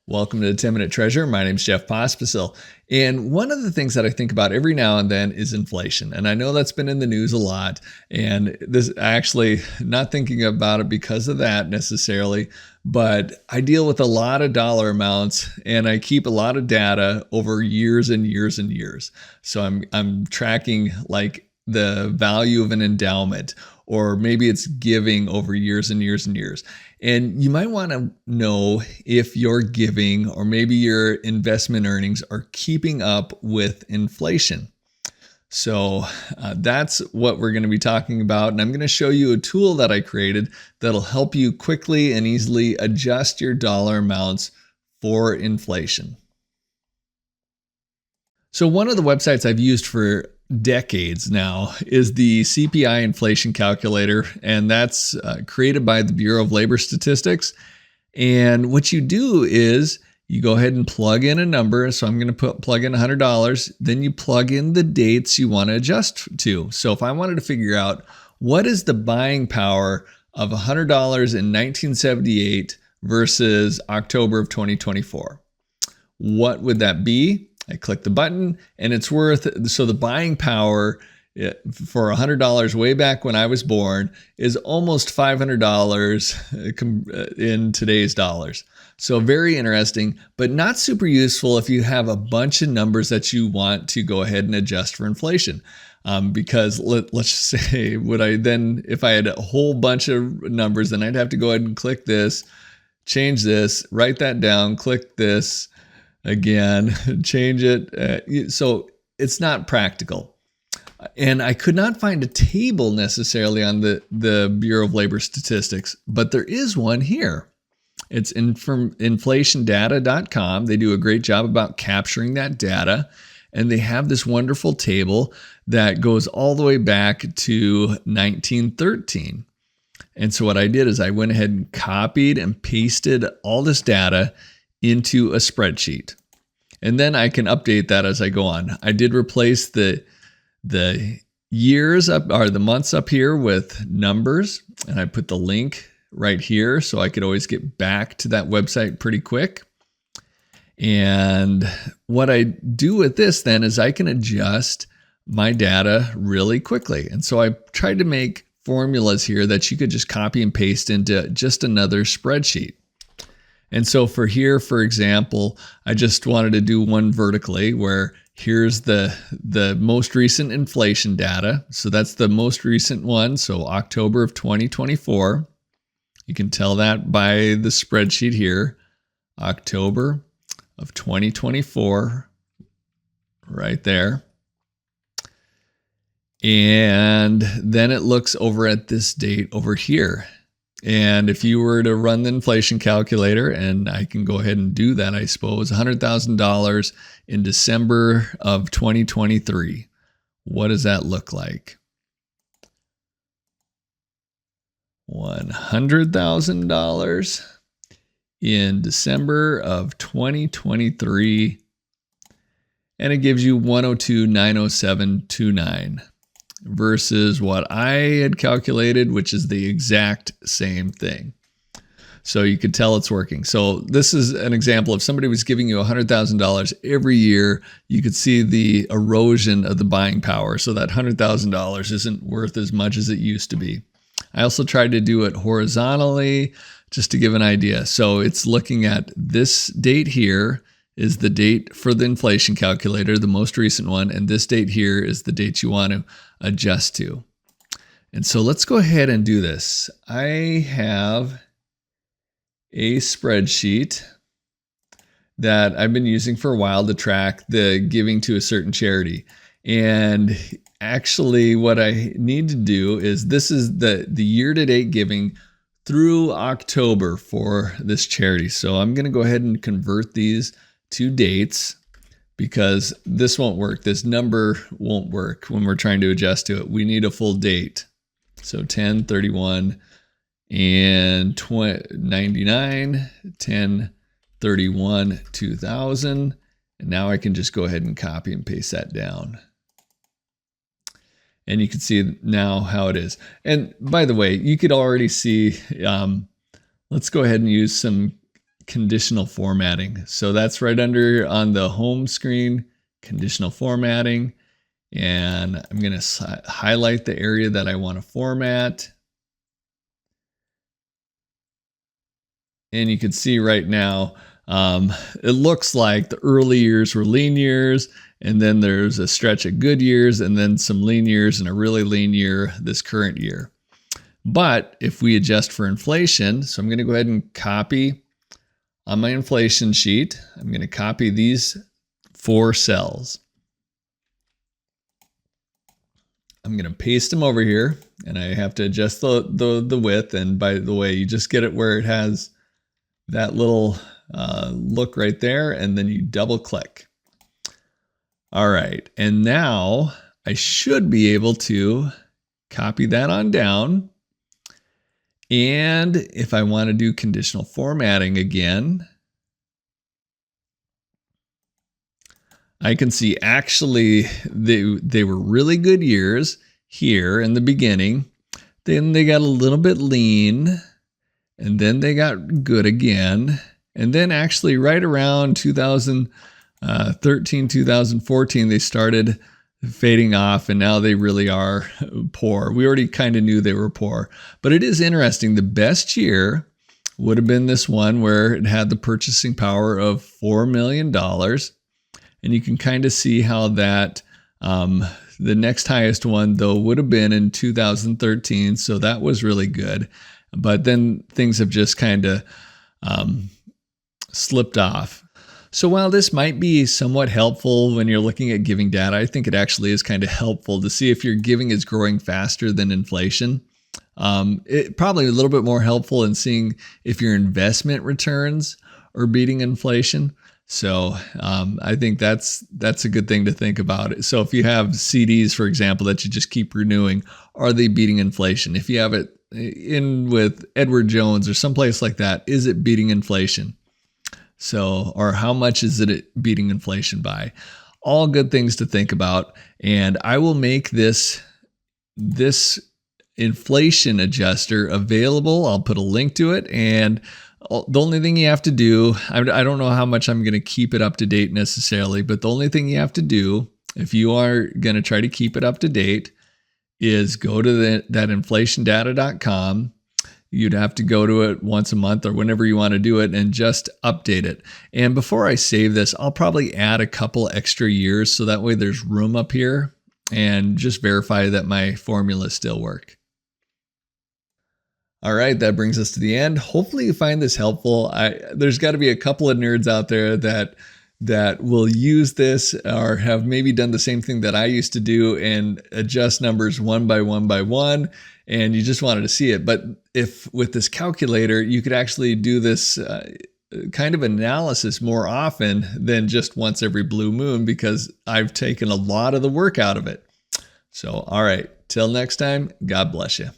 Welcome to the 10-Minute Treasure. My name is Jeff Pospisil. And one of the things that I think about every now and then is inflation. And I know that's been in the news a lot. And this actually not thinking about it because of that necessarily, but I deal with a lot of dollar amounts and I keep a lot of data over years and years and years. So I'm tracking like the value of an endowment, or maybe it's giving over years and years and years. And you might want to know if your giving or maybe your investment earnings are keeping up with inflation. So that's what we're going to be talking about. And I'm going to show you a tool that I created that'll help you quickly and easily adjust your dollar amounts for inflation. So one of the websites I've used for decades now is the CPI inflation calculator, and that's created by the Bureau of Labor Statistics. And what you do is you go ahead and plug in a number. So I'm going to plug in $100. Then you plug in the dates you want to adjust to. So if I wanted to figure out what is the buying power of $100 in 1978 versus October of 2024, what would that be? I click the button and it's worth, so the buying power for $100 way back when I was born is almost $500 in today's dollars. So very interesting, but not super useful if you have a bunch of numbers that you want to go ahead and adjust for inflation. Because let's say, if I had a whole bunch of numbers, then I'd have to go ahead and click this, change this, write that down, click this, again, change it. So it's not practical. And I could not find a table necessarily on the Bureau of Labor Statistics, but there is one here. It's from inflationdata.com. They do a great job about capturing that data. And they have this wonderful table that goes all the way back to 1913. And so what I did is I went ahead and copied and pasted all this data into a spreadsheet. And then I can update that as I go on. I did replace the years up, or the months up here, with numbers, and I put the link right here so I could always get back to that website pretty quick. And what I do with this then is I can adjust my data really quickly. And so I tried to make formulas here that you could just copy and paste into just another spreadsheet. And so for here, for example, I just wanted to do one vertically where here's the most recent inflation data. So that's the most recent one. So October of 2024. You can tell that by the spreadsheet here. October of 2024, right there. And then it looks over at this date over here. And if you were to run the inflation calculator, and I can go ahead and do that, I suppose, $100,000 in December of 2023, what does that look like? $100,000 in December of 2023, and it gives you 102,907.29. versus what I had calculated, which is the exact same thing. So you could tell it's working. So this is an example. If somebody was giving you $100,000 every year, you could see the erosion of the buying power. So that $100,000 isn't worth as much as it used to be. I also tried to do it horizontally just to give an idea. So it's looking at this date here is the date for the inflation calculator, the most recent one, and this date here is the date you want to adjust to. And so let's go ahead and do this. I have a spreadsheet that I've been using for a while to track the giving to a certain charity. And actually what I need to do is, this is the year-to-date giving through October for this charity. So I'm going to go ahead and convert these to dates, because this won't work. This number won't work when we're trying to adjust to it. We need a full date. So 10/31 and 99, 10/31, 2000. And now I can just go ahead and copy and paste that down. And you can see now how it is. And by the way, you could already see, let's go ahead and use some conditional formatting. So that's right under on the home screen, conditional formatting. And I'm going to highlight the area that I want to format. And you can see right now, it looks like the early years were lean years, and then there's a stretch of good years, and then some lean years and a really lean year this current year. But if we adjust for inflation, so I'm going to go ahead and copy on my inflation sheet, I'm going to copy these 4 cells. I'm going to paste them over here, and I have to adjust the width. And by the way, you just get it where it has that little look right there, and then you double click. All right, and now I should be able to copy that on down. And if I want to do conditional formatting again, I can see actually they were really good years here in the beginning. Then they got a little bit lean, and then they got good again. And then actually right around 2013, 2014, they started fading off, and now they really are poor. We already kind of knew they were poor. But it is interesting. The best year would have been this one where it had the purchasing power of $4 million. And you can kind of see how that, the next highest one, though, would have been in 2013. So that was really good. But then things have just kind of slipped off. So while this might be somewhat helpful when you're looking at giving data, I think it actually is kind of helpful to see if your giving is growing faster than inflation. It probably a little bit more helpful in seeing if your investment returns are beating inflation. So I think that's a good thing to think about. So if you have CDs, for example, that you just keep renewing, are they beating inflation? If you have it in with Edward Jones or someplace like that, is it beating inflation? So, or how much is it beating inflation by? All good things to think about. And I will make this inflation adjuster available. I'll put a link to it. And the only thing you have to do, I don't know how much I'm going to keep it up to date necessarily, but the only thing you have to do if you are going to try to keep it up to date is go to that inflationdata.com. You'd have to go to it once a month or whenever you want to do it and just update it. And before I save this, I'll probably add a couple extra years so that way there's room up here, and just verify that my formulas still work. All right, that brings us to the end. Hopefully you find this helpful. There's got to be a couple of nerds out there that will use this or have maybe done the same thing that I used to do and adjust numbers one by one, and you just wanted to see it. But if with this calculator, you could actually do this kind of analysis more often than just once every blue moon, because I've taken a lot of the work out of it. So, all right, till next time, God bless you.